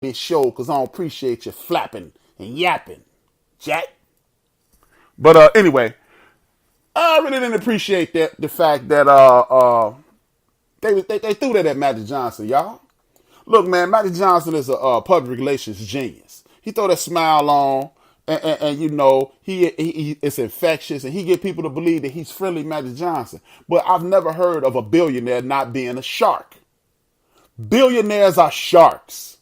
this show because I don't appreciate you flapping and yapping, Jack. But anyway, I really didn't appreciate the fact that they threw that at Magic Johnson, y'all. Look, man, Magic Johnson is a public relations genius. He throw that smile on, and you know he it's infectious, and he get people to believe that he's friendly Magic Johnson. But I've never heard of a billionaire not being a shark. Billionaires are sharks.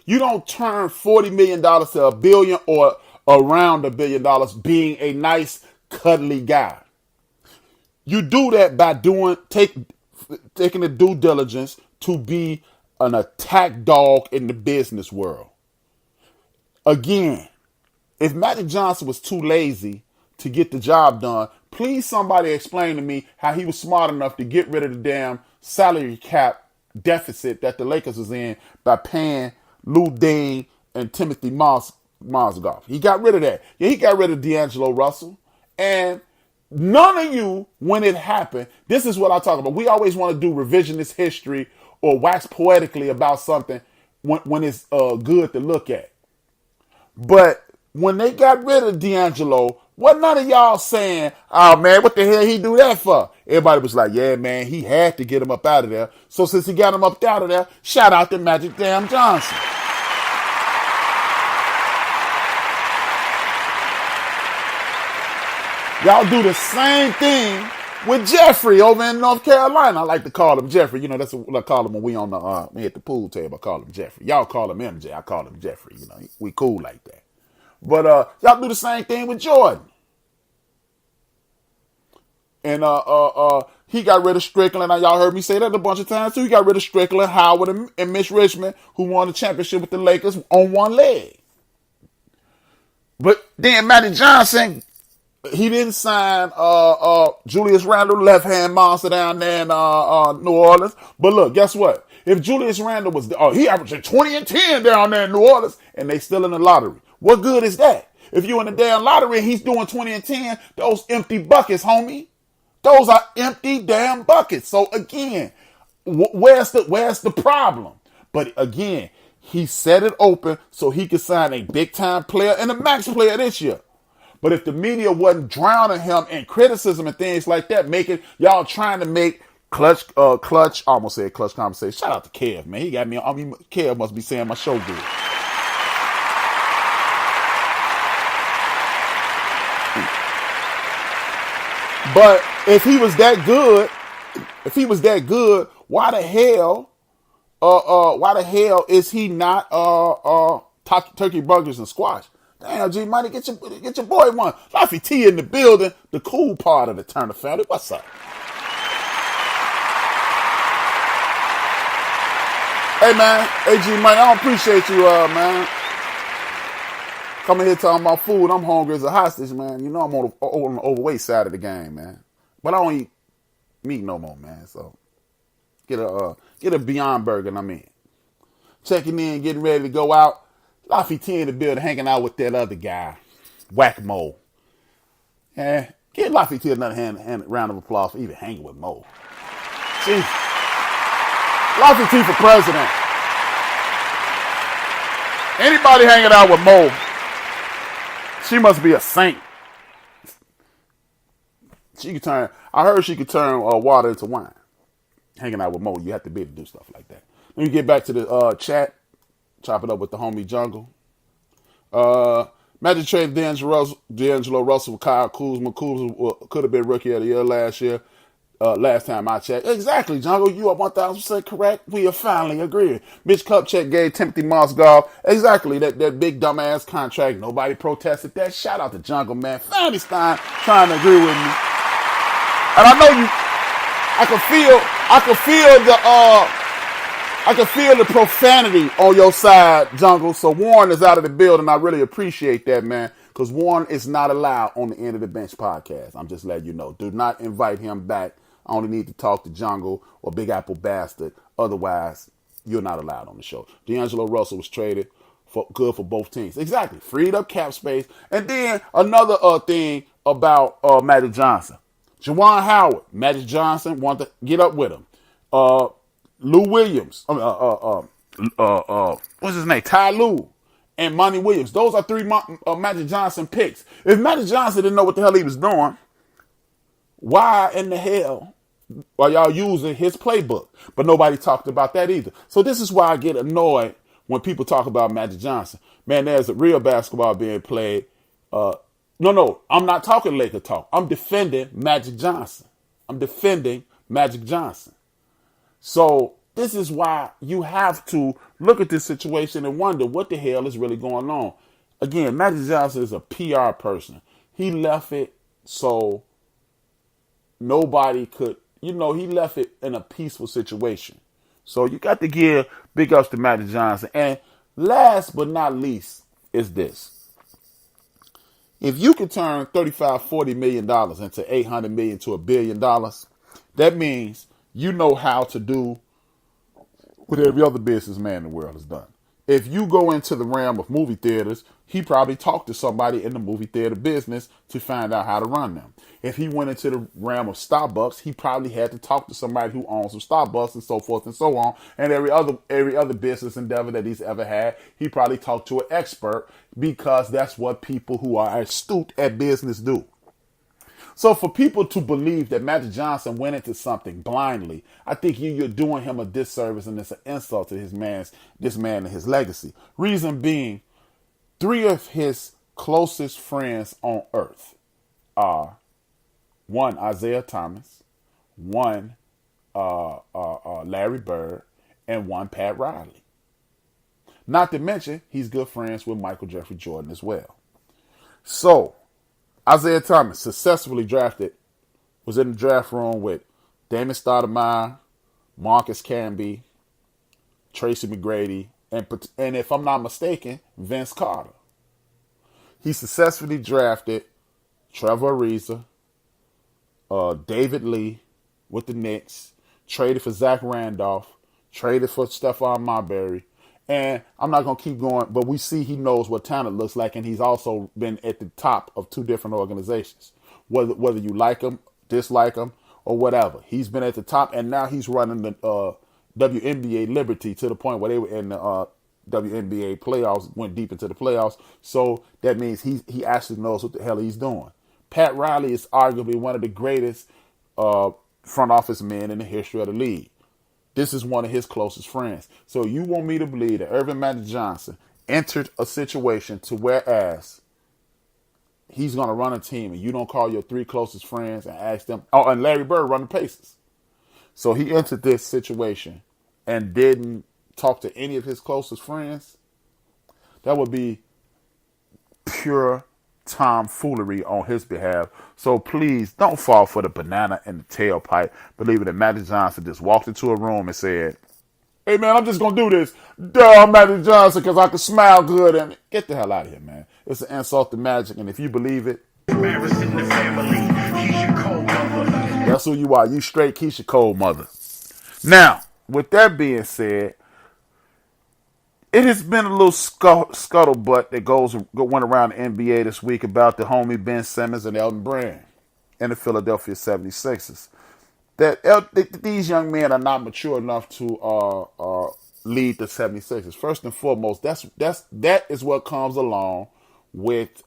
You don't turn $40 million to a billion or around $1 billion being a nice, cuddly guy. You do that by taking the due diligence to be an attack dog in the business world. Again, if Magic Johnson was too lazy to get the job done, please somebody explain to me how he was smart enough to get rid of the damn salary cap deficit that the Lakers was in by paying Lou Ding and Timothy Mozgov. He got rid of that. Yeah, he got rid of D'Angelo Russell. And none of you, when it happened, this is what I talk about. We always want to do revisionist history or wax poetically about something when it's good to look at. But when they got rid of D'Angelo, what none of y'all saying, oh man, what the hell he do that for? Everybody was like, yeah, man, he had to get him up out of there. So since he got him up out of there, shout out to Magic Damn Johnson. Y'all do the same thing with Jeffrey over in North Carolina. I like to call him Jeffrey. You know, that's what I call him when we on the we at the pool table. I call him Jeffrey. Y'all call him MJ. I call him Jeffrey. You know, we cool like that. But y'all do the same thing with Jordan. And he got rid of Strickland. Y'all heard me say that a bunch of times too. He got rid of Strickland, Howard, and Mitch Richmond, who won the championship with the Lakers on one leg. But then Magic Johnson, he didn't sign Julius Randle, left-hand monster down there in New Orleans. But look, guess what? If Julius Randle was, he averaging 20 and 10 down there in New Orleans, and they still in the lottery. What good is that? If you in the damn lottery and he's doing 20 and 10, those empty buckets, homie. Those are empty damn buckets. So again, where's the problem? But again, he set it open so he could sign a big-time player and a max player this year. But if the media wasn't drowning him in criticism and things like that, making y'all trying to make clutch, I almost said clutch conversation. Shout out to Kev, man. He got me. I mean, Kev must be saying my show good. But if he was that good, why the hell is he not turkey burgers and squash? Damn, G Money, get your boy one. Laffy T in the building, the cool part of the Turner family. What's up? Hey man, G Money, I don't appreciate you, man. Coming here talking about food, I'm hungry as a hostage, man. You know I'm on the overweight side of the game, man. But I don't eat meat no more, man. So get a Beyond Burger, and I'm in. Checking in, getting ready to go out. Laffy T in the building, hanging out with that other guy, Whack-Mo. Yeah, give Laffy T another round of applause for even hanging with Mo. See, Laffy T for president. Anybody hanging out with Mo, she must be a saint. I heard she could turn water into wine. Hanging out with Mo, you have to be able to do stuff like that. Let me get back to the chat. Chop it up with the homie Jungle. Magic trade D'Angelo Russell with Kyle Kuzma. Kuzma could have been rookie of the year last year. Last time I checked. Exactly, Jungle. You are 1,000% correct. We have finally agreed. Mitch Kupchak gave Timothy Mozgov exactly that big dumbass contract. Nobody protested that. Shout out to Jungle, man. Fanny Stein trying to agree with me. And I know you. I can feel the profanity on your side, Jungle. So Warren is out of the building. I really appreciate that, man. Because Warren is not allowed on the End of the Bench podcast. I'm just letting you know. Do not invite him back. I only need to talk to Jungle or Big Apple Bastard. Otherwise, you're not allowed on the show. D'Angelo Russell was traded good for both teams. Exactly. Freed up cap space. And then another thing about Magic Johnson. Juwan Howard, Magic Johnson wanted to get up with him. Lou Williams, what's his name? Ty Lue and Monty Williams. Those are three Magic Johnson picks. If Magic Johnson didn't know what the hell he was doing, why in the hell are y'all using his playbook? But nobody talked about that either. So this is why I get annoyed when people talk about Magic Johnson. Man, there's a real basketball being played. No, I'm not talking Laker talk. I'm defending Magic Johnson. I'm defending Magic Johnson. So this is why you have to look at this situation and wonder what the hell is really going on. Again, Magic Johnson is a PR person. He left it so nobody could, he left it in a peaceful situation. So you got to give big ups to Magic Johnson. And last but not least is this. If you can turn $35-40 million into $800 million to $1 billion, that means you know how to do what every other businessman in the world has done. If you go into the realm of movie theaters, he probably talked to somebody in the movie theater business to find out how to run them. If he went into the realm of Starbucks, he probably had to talk to somebody who owns some Starbucks and so forth and so on. And every other business endeavor that he's ever had, he probably talked to an expert because that's what people who are astute at business do. So for people to believe that Magic Johnson went into something blindly, I think you're doing him a disservice, and it's an insult to this man and his legacy. Reason being, 3 of his closest friends on earth are 1, Isaiah Thomas, 1, Larry Bird, and 1, Pat Riley. Not to mention, he's good friends with Michael Jeffrey Jordan as well. So, Isaiah Thomas successfully drafted, was in the draft room with Damon Stoudemire, Marcus Camby, Tracy McGrady, and if I'm not mistaken, Vince Carter. He successfully drafted Trevor Ariza, David Lee with the Knicks, traded for Zach Randolph, traded for Stephon Marbury. And I'm not going to keep going, but we see he knows what talent looks like, and he's also been at the top of 2 different organizations. Whether you like him, dislike him, or whatever. He's been at the top, and now he's running the WNBA Liberty to the point where they were in the WNBA playoffs, went deep into the playoffs. So that means he actually knows what the hell he's doing. Pat Riley is arguably one of the greatest front office men in the history of the league. This is one of his closest friends. So you want me to believe that Earvin Magic Johnson entered a situation to whereas he's going to run a team and you don't call your 3 closest friends and ask them. Oh, and Larry Bird run the Pacers. So he entered this situation and didn't talk to any of his closest friends. That would be pure tomfoolery on his behalf. So please don't fall for the banana in the tailpipe, believing that Magic Johnson just walked into a room and said, "Hey man, I'm just gonna do this. Duh, I'm Magic Johnson because I can smile good." And get the hell out of here, man. It's an insult to Magic, and if you believe it, that's who you are. You straight Keisha Cole mother. Now, with that being said, it has been a little scuttlebutt that went around the NBA this week about the homie Ben Simmons and Elton Brand and the Philadelphia 76ers. These young men are not mature enough to lead the 76ers. First and foremost, that is what comes along with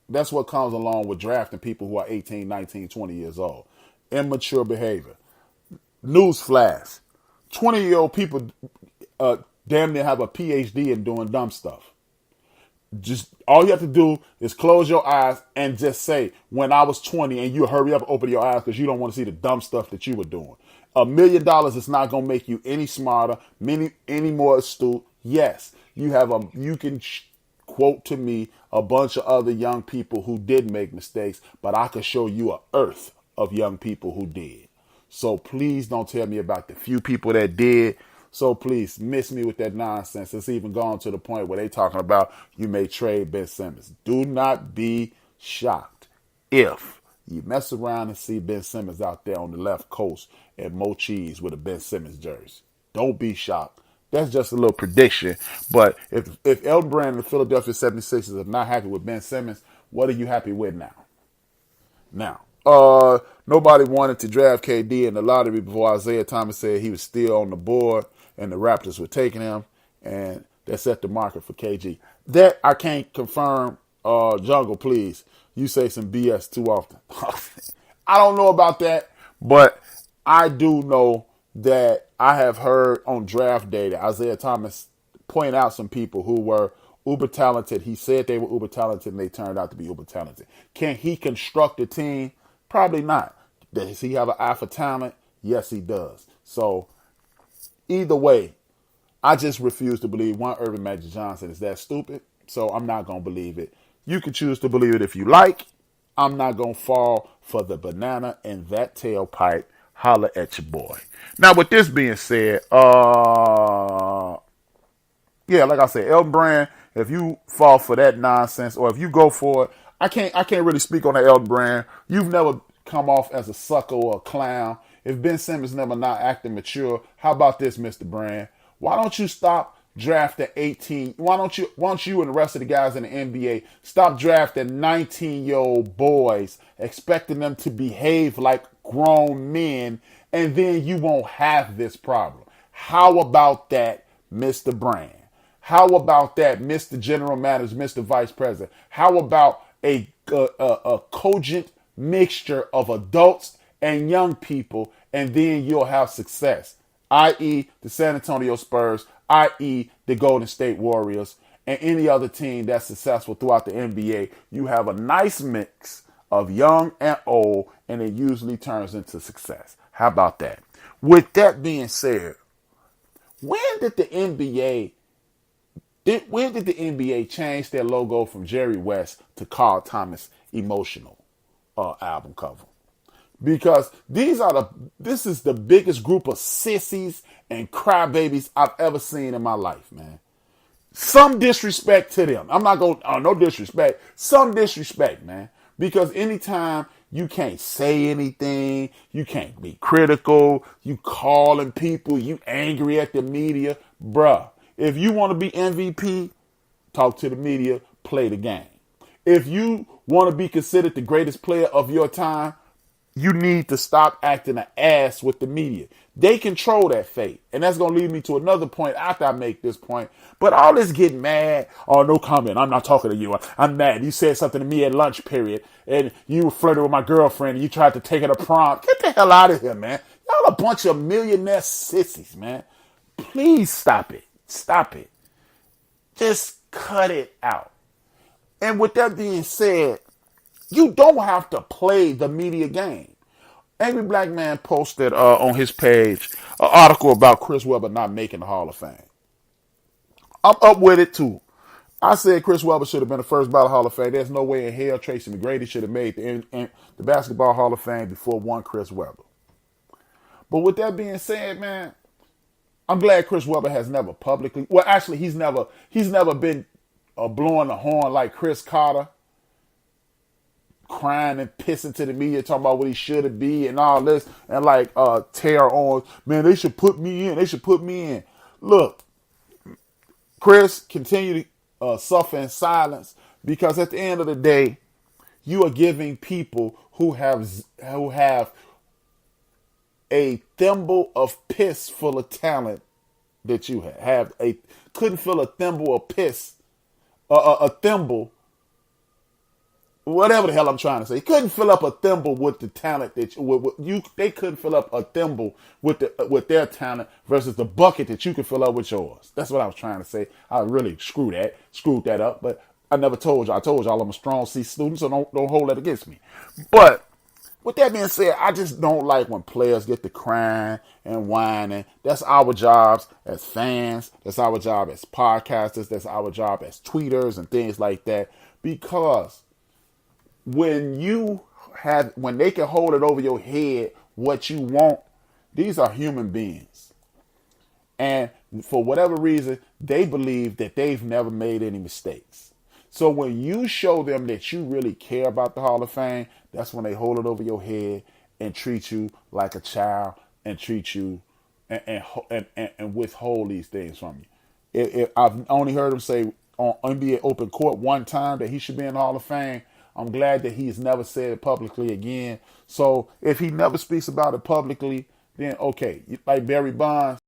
that's what comes along with drafting people who are 18, 19, 20 years old. Immature behavior. Newsflash: 20-year-old people damn near have a PhD in doing dumb stuff. Just all you have to do is close your eyes and just say, "When I was 20," and you hurry up and open your eyes because you don't want to see the dumb stuff that you were doing. $1 million is not going to make you any smarter, any more astute. Yes, you can quote to me a bunch of other young people who did make mistakes, but I can show you an earth of young people who did. So please don't tell me about the few people that did. So please miss me with that nonsense. It's even gone to the point where they talking about you may trade Ben Simmons. Do not be shocked if you mess around and see Ben Simmons out there on the left coast at Mo Cheese with a Ben Simmons jersey. Don't be shocked. That's just a little prediction. But if Elton Brand and the Philadelphia 76ers are not happy with Ben Simmons, what are you happy with now? Now, Nobody wanted to draft KD in the lottery before Isaiah Thomas said he was still on the board and the Raptors were taking him, and that set the market for KG. That I can't confirm. Jungle, please. You say some BS too often. I don't know about that, but I do know that I have heard on draft day that Isaiah Thomas point out some people who were uber talented. He said they were uber talented and they turned out to be uber talented. Can he construct a team? Probably not. Does he have an eye for talent? Yes, he does. So either way, I just refuse to believe one Irvin Magic Johnson is that stupid. So I'm not going to believe it. You can choose to believe it if you like. I'm not going to fall for the banana in that tailpipe. Holla at your boy. Now, with this being said, yeah, like I said, Elton Brand, if you fall for that nonsense or if you go for it, I can't really speak on the Elton Brand. You've never come off as a sucker or a clown. If Ben Simmons never not acting mature, how about this, Mr. Brand? Why don't you stop drafting 18? Why don't you and the rest of the guys in the NBA stop drafting 19-year-old boys, expecting them to behave like grown men, and then you won't have this problem? How about that, Mr. Brand? How about that, Mr. General Manager, Mr. Vice President? How about a cogent mixture of adults and young people, and then you'll have success, i.e. the San Antonio Spurs, i.e. the Golden State Warriors, and any other team that's successful throughout the NBA. You have a nice mix of young and old, and it usually turns into success. How about that? With that being said, when did the NBA change their logo from Jerry West to Carl Thomas Emotional album cover? Because this is the biggest group of sissies and crybabies I've ever seen in my life, man. Some disrespect to them. I'm not going, no disrespect. Some disrespect, man. Because anytime you can't say anything, you can't be critical, you calling people, you angry at the media, bruh. If you want to be MVP, talk to the media, play the game. If you want to be considered the greatest player of your time, you need to stop acting an ass with the media. They control that fate. And that's going to lead me to another point after I make this point. But all this getting mad, oh, no comment, I'm not talking to you. I'm mad. You said something to me at lunch period, and you were flirting with my girlfriend, and you tried to take her to prom. Get the hell out of here, man. Y'all a bunch of millionaire sissies, man. Please stop it. Stop it. Just cut it out. And with that being said, you don't have to play the media game. Angry Black Man posted on his page an article about Chris Webber not making the Hall of Fame. I'm up with it too. I said Chris Webber should have been the first ballot Hall of Fame. There's no way in hell Tracy McGrady should have made the Basketball Hall of Fame before one Chris Webber. But with that being said, man, I'm glad Chris Webber has never publicly, well, actually, he's never been blowing the horn like Chris Carter, crying and pissing to the media, talking about what he should be and all this, and like Tara Owens, man, they should put me in. They should put me in. Look, Chris, continue to suffer in silence, because at the end of the day, you are giving people who have a thimble of piss full of talent that you couldn't fill a thimble of piss, a thimble, whatever the hell I'm trying to say. Couldn't fill up a thimble with the talent that they couldn't fill up a thimble with their talent versus the bucket that you could fill up with yours. That's what I was trying to say. I really screwed that up, but I never told you. I told y'all I'm a strong C student, so don't hold that against me. But with that being said, I just don't like when players get to crying and whining. That's our jobs as fans. That's our job as podcasters. That's our job as tweeters and things like that. Because when they can hold it over your head what you want, these are human beings. And for whatever reason, they believe that they've never made any mistakes. So when you show them that you really care about the Hall of Fame, that's when they hold it over your head and treat you like a child and treat you and withhold these things from you. I've only heard him say on NBA Open Court one time that he should be in the Hall of Fame. I'm glad that he's never said it publicly again. So if he never speaks about it publicly, then okay, like Barry Bonds,